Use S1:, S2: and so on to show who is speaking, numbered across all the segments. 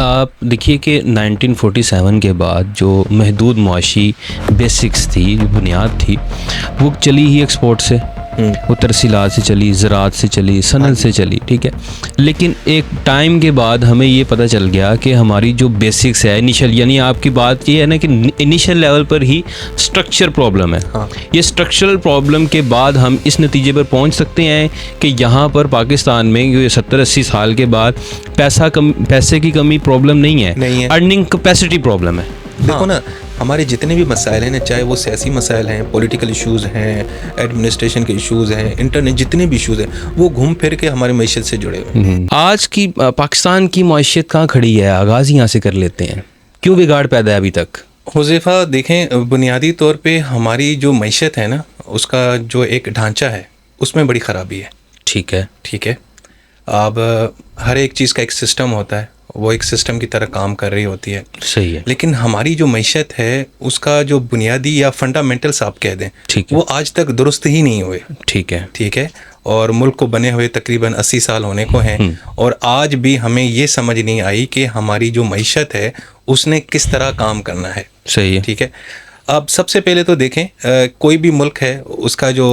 S1: आप देखिए कि 1947 के बाद जो महदूद मुआशी बेसिक्स थी, जो बुनियाद थी, वो चली ही एक्सपोर्ट से, वो तरसीलात से चली, ज़राअत से चली, सनत से चली, ठीक है। लेकिन एक टाइम के बाद हमें ये पता चल गया कि हमारी जो बेसिक्स है इनिशियल, यानी आपकी बात ये है ना कि इनिशियल लेवल पर ही स्ट्रक्चर प्रॉब्लम है। ये स्ट्रक्चरल प्रॉब्लम के बाद हम इस नतीजे पर पहुंच सकते हैं कि यहाँ पर पाकिस्तान में ये 70-80 साल के बाद पैसे की कमी प्रॉब्लम नहीं है, अर्निंग कैपेसिटी प्रॉब्लम है।
S2: देखो ना, हमारे जितने भी मसाइल हैं ना, चाहे वो सियासी मसाइल हैं, पॉलिटिकल इश्यूज़ हैं, एडमिनिस्ट्रेशन के इश्यूज़ हैं, इंटरनेट, जितने भी इश्यूज़ हैं, वो घूम फिर के हमारी मईशत से जुड़े हुए।
S1: आज की पाकिस्तान की मईशत कहाँ खड़ी है? आगाज़ यहाँ से कर लेते हैं, क्यों बिगाड़ पैदा है अभी तक?
S2: हुज़ैफ़ा, देखें, बुनियादी तौर पे हमारी जो मईशत है ना, उसका जो एक ढांचा है उसमें बड़ी ख़राबी है।
S1: ठीक है,
S2: ठीक है। अब हर एक चीज़ का एक सिस्टम होता है, वो एक सिस्टम की तरह काम कर रही होती है।
S1: सही है।
S2: लेकिन हमारी जो मईशत है उसका जो बुनियादी या फंडामेंटल्स आप कह दें, वो आज तक दुरुस्त ही नहीं हुए।
S1: ठीक है,
S2: ठीक है। और मुल्क को बने हुए तकरीबन 80 साल होने को हैं, और आज भी हमें ये समझ नहीं आई कि हमारी जो मईशत है उसने किस तरह काम करना है।
S1: सही है।
S2: ठीक है। अब सबसे पहले तो देखें, कोई भी मुल्क है उसका जो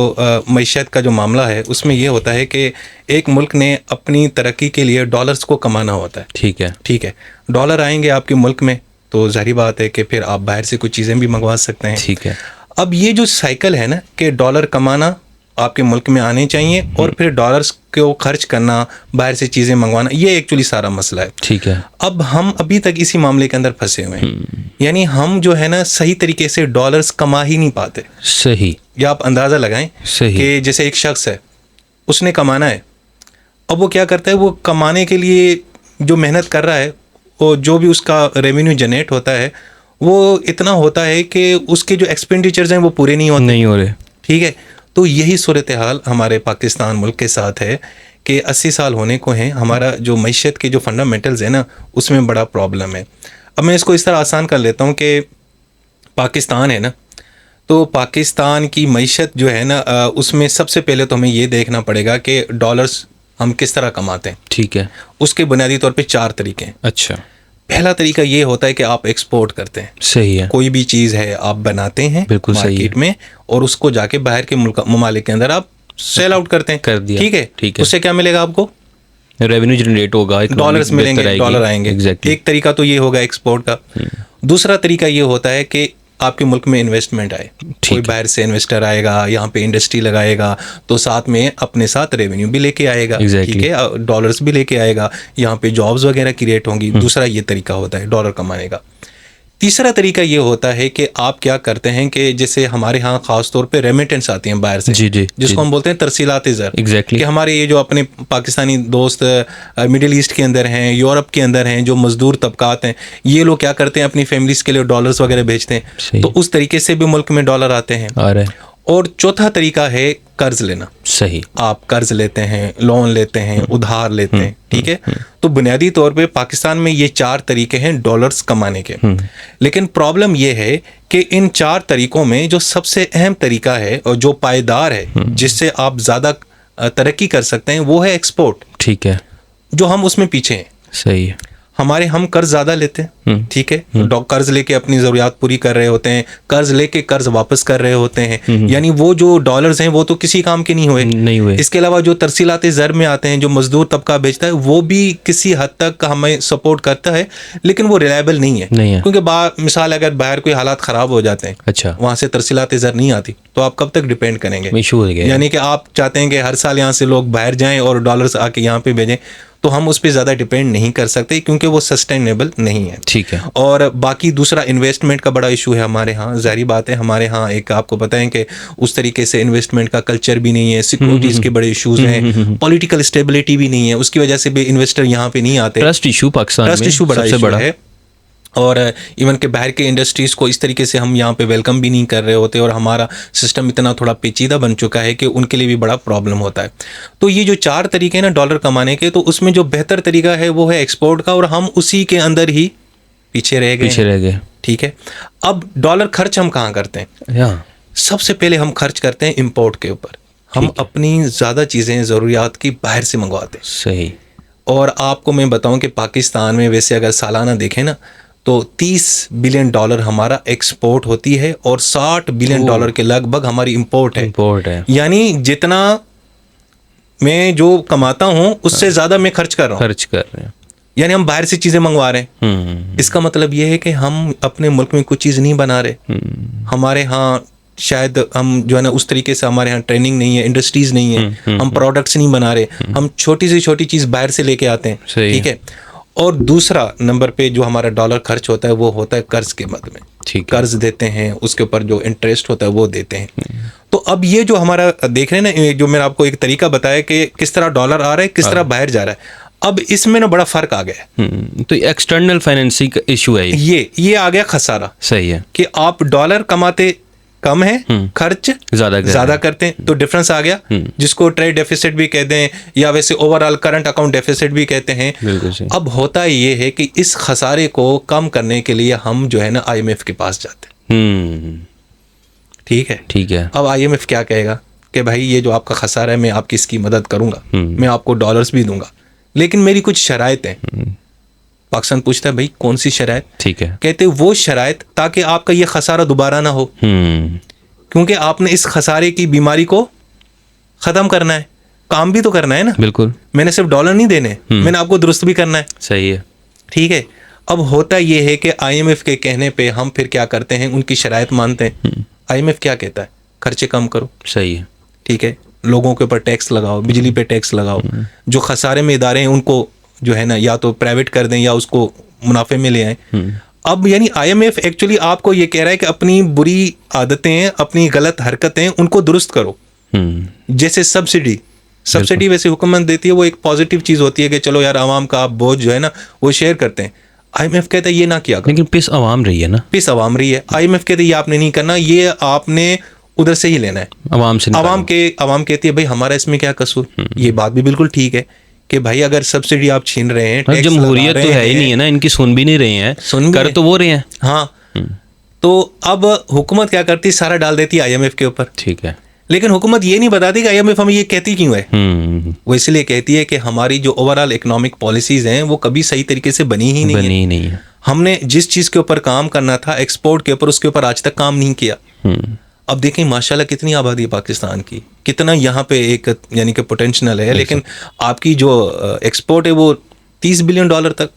S2: मईशत का जो मामला है उसमें ये होता है कि एक मुल्क ने अपनी तरक्की के लिए डॉलर्स को कमाना होता है।
S1: ठीक है,
S2: ठीक है। डॉलर आएंगे आपके मुल्क में तो जाहिर बात है कि फिर आप बाहर से कुछ चीज़ें भी मंगवा सकते हैं।
S1: ठीक है।
S2: अब ये जो साइकिल है ना कि डॉलर कमाना आपके मुल्क में आने चाहिए और फिर डॉलर्स को खर्च करना, बाहर से चीज़ें मंगवाना, ये एक्चुअली सारा मसला है।
S1: ठीक है।
S2: अब हम अभी तक इसी मामले के अंदर फंसे हुए हैं, यानी हम जो है ना सही तरीके से डॉलर्स कमा ही नहीं पाते।
S1: सही।
S2: या आप अंदाज़ा लगाएं कि जैसे एक शख्स है, उसने कमाना है, अब वो क्या करता है, वो कमाने के लिए जो मेहनत कर रहा है और जो भी उसका रेवेन्यू जनरेट होता है वो इतना होता है कि उसके जो एक्सपेंडिचर्स हैं वो पूरे नहीं हो रहे। ठीक है। तो यही सूरत हाल हमारे पाकिस्तान मुल्क के साथ है कि 80 साल होने को हैं, हमारा जो मईशत के जो फंडामेंटल्स है ना उसमें बड़ा प्रॉब्लम है। अब मैं इसको इस तरह आसान कर लेता हूँ कि पाकिस्तान है ना, तो पाकिस्तान की मईशत जो है ना उसमें सबसे पहले तो हमें ये देखना पड़ेगा कि डॉलर्स हम किस तरह कमाते हैं।
S1: ठीक है।
S2: उसके बुनियादी तौर पे 4 तरीके हैं।
S1: अच्छा।
S2: पहला तरीका ये होता है कि आप एक्सपोर्ट करते हैं।
S1: सही है।
S2: कोई भी चीज़ है आप बनाते हैं
S1: बिल्कुल
S2: मार्केट में और उसको जाके बाहर के ममालिक के अंदर आप सेल आउट करते हैं।
S1: कर दिया।
S2: ठीक है।
S1: ठीक है।
S2: उससे क्या मिलेगा आपको?
S1: रेवेन्यू जनरेट होगा,
S2: डॉलर्स मिलेंगे, डॉलर आएंगे।
S1: Exactly.
S2: एक तरीका तो ये होगा एक्सपोर्ट का। दूसरा तरीका ये होता है कि आपके मुल्क में इन्वेस्टमेंट आए, कोई बाहर से इन्वेस्टर आएगा, यहाँ पे इंडस्ट्री लगाएगा, तो साथ में अपने साथ रेवेन्यू भी लेके आएगा। ठीक है। डॉलर्स भी लेके आएगा, यहाँ पे जॉब्स वगैरह क्रिएट होंगी। दूसरा ये तरीका होता है डॉलर कमाने का। तीसरा तरीका ये होता है कि आप क्या करते हैं कि जैसे हमारे यहाँ खास तौर पे रेमिटेंस आती हैं बाहर से, जिसको हम बोलते हैं तरसीलात ज़र।
S1: Exactly.
S2: कि हमारे ये जो अपने पाकिस्तानी दोस्त मिडिल ईस्ट के अंदर हैं, यूरोप के अंदर हैं, जो मजदूर तबकात हैं, ये लोग क्या करते हैं अपनी फैमिलीज़ के लिए डॉलर्स वगैरह भेजते हैं, तो उस तरीके से भी मुल्क में डॉलर आते हैं। और चौथा तरीका है कर्ज लेना।
S1: सही।
S2: आप कर्ज लेते हैं, लोन लेते हैं, उधार लेते हैं। ठीक है। तो बुनियादी तौर पे पाकिस्तान में ये 4 तरीके हैं डॉलर्स कमाने के। लेकिन प्रॉब्लम ये है कि इन 4 तरीकों में जो सबसे अहम तरीका है और जो पायदार है, जिससे आप ज़्यादा तरक्की कर सकते हैं, वो है एक्सपोर्ट।
S1: ठीक है।
S2: जो हम उसमें पीछे हैं।
S1: सही है।
S2: हम कर्ज ज़्यादा लेते हैं। ठीक है। कर्ज लेके अपनी ज़रूरियात पूरी कर रहे होते हैं, कर्ज लेके कर्ज वापस कर रहे होते हैं, यानी वो जो डॉलर्स हैं वो तो किसी काम के नहीं हुए। इसके अलावा जो तरसीलात ज़र में आते हैं, जो मजदूर तबका बेचता है, वो भी किसी हद तक हमें सपोर्ट करता है, लेकिन वो रिलायबल नहीं है। क्योंकि मिसाल अगर बाहर कोई हालात ख़राब हो जाते हैं, अच्छा, वहाँ से तरसीलात ज़र नहीं आती, तो आप कब तक डिपेंड करेंगे? यानी कि आप चाहते हैं कि हर साल यहाँ से लोग बाहर जाएँ और डॉलर्स आके यहाँ पे भेजें, तो हम उस पर ज़्यादा डिपेंड नहीं कर सकते क्योंकि वो सस्टेनेबल नहीं है।
S1: ठीक है।
S2: और बाकी दूसरा इन्वेस्टमेंट का बड़ा इशू है हमारे यहाँ। जारी बात है, हमारे यहाँ एक आपको पता है कि उस तरीके से इन्वेस्टमेंट का कल्चर भी नहीं है, सिक्योरिटीज़ के बड़े इशूज़ हैं, पॉलिटिकल स्टेबिलिटी भी नहीं है, उसकी वजह से भी इन्वेस्टर यहाँ पे नहीं आते।
S1: ट्रस्ट इशू पाकिस्तान में सबसे बड़ा
S2: है। और इवन के बाहर के इंडस्ट्रीज़ को इस तरीके से हम यहाँ पे वेलकम भी नहीं कर रहे होते, और हमारा सिस्टम इतना थोड़ा पेचीदा बन चुका है कि उनके लिए भी बड़ा प्रॉब्लम होता है। तो ये जो 4 तरीके हैं ना डॉलर कमाने के, तो उसमें जो बेहतर तरीका है वो है एक्सपोर्ट का, और हम उसी के अंदर ही पीछे रह गए। ठीक है। अब डॉलर खर्च हम कहाँ करते हैं? सबसे पहले हम खर्च करते हैं इम्पोर्ट के ऊपर। हम अपनी ज़्यादा चीज़ें ज़रूरियात की बाहर से मंगवाते हैं।
S1: सही।
S2: और आपको मैं बताऊं कि पाकिस्तान में वैसे अगर सालाना देखें ना तो 30 बिलियन डॉलर हमारा एक्सपोर्ट होती है और 60 बिलियन डॉलर के लगभग हमारी इंपोर्ट है। यानी जितना मैं जो कमाता हूं उससे ज़्यादा मैं खर्च कर रहा हूं। यानी हम बाहर से चीज़ें मंगवा रहे हैं। इसका मतलब ये है कि हम अपने मुल्क में कुछ चीज़ नहीं बना रहे। हमारे यहाँ शायद हम जो है ना उस तरीके से हमारे यहाँ ट्रेनिंग नहीं है, इंडस्ट्रीज नहीं है, हम प्रोडक्ट्स नहीं बना रहे, हम छोटी से छोटी चीज़ बाहर से लेके आते हैं। ठीक है। और दूसरा नंबर पे जो हमारा डॉलर खर्च होता है वो होता है कर्ज के मद में। कर्ज देते हैं, उसके ऊपर जो इंटरेस्ट होता है वो देते हैं। तो अब ये जो हमारा देख रहे हैं ना, जो मैंने आपको एक तरीका बताया कि किस तरह डॉलर आ रहा है, किस तरह बाहर जा रहा है, अब इसमें ना बड़ा फर्क आ गया है।
S1: तो एक्सटर्नल फाइनेंसिंग का इशू है
S2: ये आ गया खसारा।
S1: सही है
S2: कि आप डॉलर कमाते कम है, खर्च ज्यादा करते हैं, तो डिफरेंस आ गया, जिसको ट्रेड डेफिसिट भी कहते हैं या वैसे ओवरऑल करंट अकाउंट डेफिसिट भी कहते हैं। अब होता ये है कि इस खसारे को कम करने के लिए हम जो है ना IMF के पास जाते हैं। ठीक है। अब IMF क्या कहेगा कि भाई ये जो आपका खसारा है मैं आपकी इसकी मदद करूंगा, मैं आपको डॉलर्स भी दूंगा, लेकिन मेरी कुछ शराइत हैं। पाकिस्तान पूछता है भाई कौन सी शराइत?
S1: ठीक है।
S2: कहते वो शराइत ताकि आपका ये खसारा दोबारा ना हो, क्योंकि आपने इस खसारे की बीमारी को ख़त्म करना है, काम भी तो करना है ना।
S1: बिल्कुल।
S2: मैंने सिर्फ डॉलर नहीं देने, मैंने आपको दुरुस्त भी करना है।
S1: सही है।
S2: ठीक है। अब होता ये है कि IMF के कहने पे हम फिर क्या करते हैं, उनकी शराइत मानते हैं। IMF क्या कहता है? खर्चे कम करो।
S1: सही है।
S2: ठीक है। लोगों के ऊपर टैक्स लगाओ, बिजली पे टैक्स लगाओ, जो खसारे में इदारे हैं उनको जो है ना या तो प्राइवेट कर दें या उसको मुनाफे में ले आए। अब यानी IMF एक्चुअली आपको ये कह रहा है कि अपनी बुरी आदतें, अपनी गलत हरकतें उनको दुरुस्त करो। जैसे सब्सिडी वैसे हुकूमत देती है, वो एक पॉजिटिव चीज़ होती है कि चलो यार आवाम का आप बोझ जो है ना वो शेयर करते हैं। IMF कहता है ये ना किया करो।
S1: लेकिन पिस आवाम रही है ना,
S2: पिस आवाम रही है। IMF कहते हैं ये आपने नहीं करना, ये आपने उधर से ही लेना है,
S1: आवाम से।
S2: आवाम कहती है भाई हमारा इसमें क्या कसूर। ये बात भी बिल्कुल ठीक है कि भाई अगर सब्सिडी आप छीन रहे हैं,
S1: जमहूरियत तो है ही नहीं है ना, इनकी सुन भी नहीं रहे हैं, कर तो वो रहे हैं।
S2: हाँ। तो अब हुकूमत क्या करती है, सारा डाल देती है IMF के ऊपर।
S1: ठीक है।
S2: लेकिन हुकूमत ये नहीं बताती कि IMF हमें ये कहती क्यों है। वो इसलिए कहती है कि हमारी जो ओवरऑल इकोनॉमिक पॉलिसीज हैं वो कभी सही तरीके से बनी ही नहीं है। हमने जिस चीज़ के ऊपर काम करना था एक्सपोर्ट के ऊपर, उसके ऊपर आज तक काम नहीं किया। अब देखें माशाल्लाह कितनी आबादी है पाकिस्तान की, कितना यहाँ पे एक यानी कि पोटेंशियल है, लेकिन आपकी जो एक्सपोर्ट है वो 30 बिलियन डॉलर तक,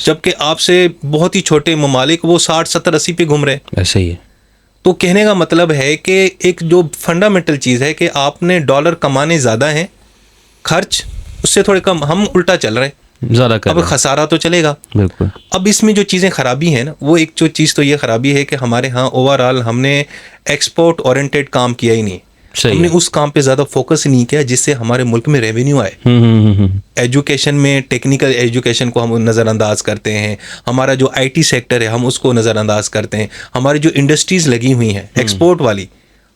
S2: जबकि आपसे बहुत ही छोटे ममालिक वो 60, 70, 80 पे घूम रहे हैं।
S1: ऐसे ही है।
S2: तो कहने का मतलब है कि एक जो फंडामेंटल चीज़ है कि आपने डॉलर कमाने ज़्यादा हैं, खर्च उससे थोड़े कम, हम उल्टा चल रहे हैं,
S1: ज़्यादा कर।
S2: अब खसारा तो चलेगा।
S1: बिल्कुल।
S2: अब इसमें जो चीज़ें खराबी हैं ना, वो एक जो चीज़ तो ये खराबी है कि हमारे यहाँ ओवरऑल हमने एक्सपोर्ट ओरिएंटेड काम किया ही नहीं। हमने उस काम पे ज़्यादा फोकस नहीं किया जिससे हमारे मुल्क में रेवेन्यू आए। एजुकेशन में टेक्निकल एजुकेशन को हम नज़रअंदाज करते हैं, हमारा जो IT सेक्टर है हम उसको नज़रअंदाज करते हैं, हमारी जो इंडस्ट्रीज़ लगी हुई हैं एक्सपोर्ट वाली,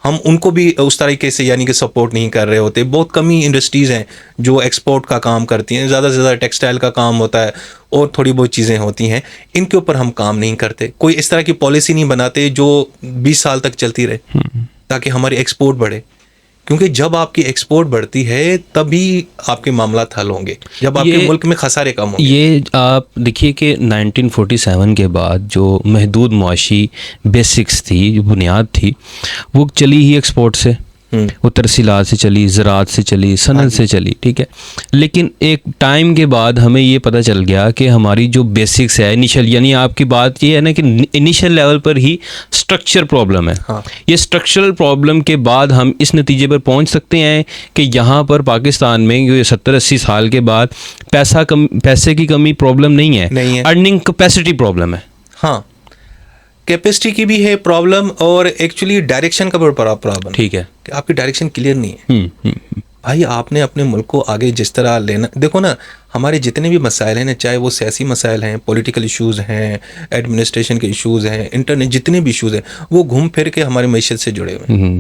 S2: हम उनको भी उस तरीके से यानी कि सपोर्ट नहीं कर रहे होते। बहुत कम ही इंडस्ट्रीज़ हैं जो एक्सपोर्ट का काम करती हैं, ज़्यादा से ज़्यादा टेक्सटाइल का काम होता है और थोड़ी बहुत चीज़ें होती हैं, इनके ऊपर हम काम नहीं करते। कोई इस तरह की पॉलिसी नहीं बनाते जो 20 साल तक चलती रहे ताकि हमारी एक्सपोर्ट बढ़े, क्योंकि जब आपकी एक्सपोर्ट बढ़ती है तभी आपके मामला हल होंगे, जब आपके मुल्क में खसारे कम होंगे। ये
S1: आप देखिए कि 1947 के बाद जो महदूद मुआशी बेसिक्स थी, जो बुनियाद थी, वो चली ही एक्सपोर्ट से, वो तरसीलात से चली, ज़राअत से चली, सनत से चली। ठीक है। लेकिन एक टाइम के बाद हमें ये पता चल गया कि हमारी जो बेसिक्स है इनिशियल, यानी आपकी बात ये है ना कि इनिशियल लेवल पर ही स्ट्रक्चर प्रॉब्लम है। ये स्ट्रक्चरल प्रॉब्लम के बाद हम इस नतीजे पर पहुंच सकते हैं कि यहाँ पर पाकिस्तान में ये 70-80 साल के बाद पैसे की कमी प्रॉब्लम नहीं है, अर्निंग कैपेसिटी प्रॉब्लम है।
S2: हाँ, कैपेसिटी की भी है प्रॉब्लम और एक्चुअली डायरेक्शन का बड़ा प्रॉब्लम।
S1: ठीक है
S2: कि आपकी डायरेक्शन क्लियर नहीं है। भाई आपने अपने मुल्क को आगे जिस तरह लेना, देखो ना हमारे जितने भी मसाइल हैं ना, चाहे वो सियासी मसाइल हैं, पॉलिटिकल इश्यूज़ हैं, एडमिनिस्ट्रेशन के इश्यूज़ हैं, इंटरनेट जितने भी इश्यूज़ हैं, वो घूम फिर के हमारी मईशत से जुड़े हुए हैं।